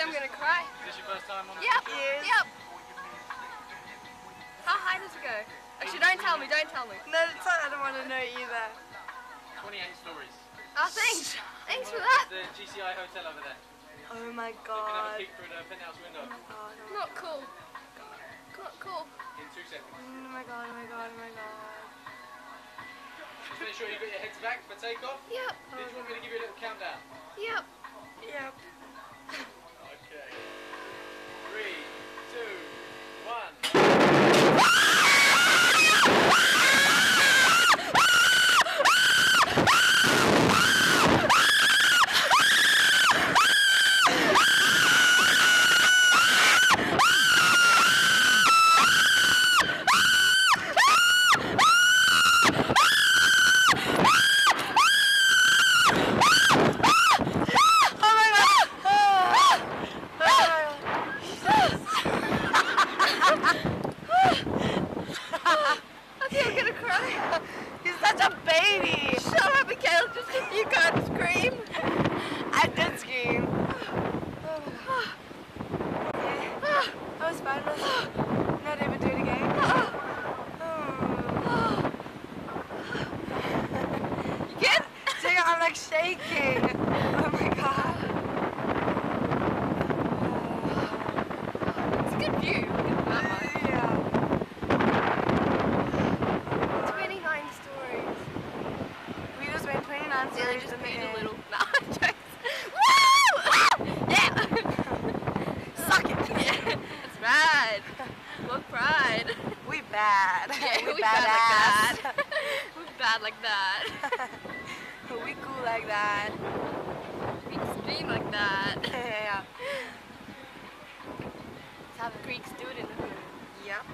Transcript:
I'm gonna cry. Is this your first time on the Yep. picture? Yep. How high does it go? Actually, don't tell me. Don't tell me. No, it's not, I don't want to know either. 28 stories. Oh, thanks. Thanks for that. The GCI hotel over there. Oh my You can have a god. peek through the penthouse window Oh Not cool. Not cool. in 2 seconds. my god, oh my god, oh my god. Just make sure you got your heads back for takeoff. Yep. Did you want me to give you a little countdown? Yep. Yep. Okay. 3, 2, 1. I think I'm gonna cry. He's such a baby. Shut up, Michaela. Just you can't scream. I did scream. Okay. That was fun. Not ever do it again. You good? Jigga, I'm like shaking. Oh my god. It's a good view. Yeah. 29 stories. We just went 29 Yeah, they stories just in the paid air. a little. No, I'm joking. Woo! Yeah! Suck it! Yeah. That's right. Look pride. We bad. Yeah, we we bad badass. like that. We bad like that. We cool like that. We extreme like that. Yeah. That's how the Greeks do it in the hood. Yep.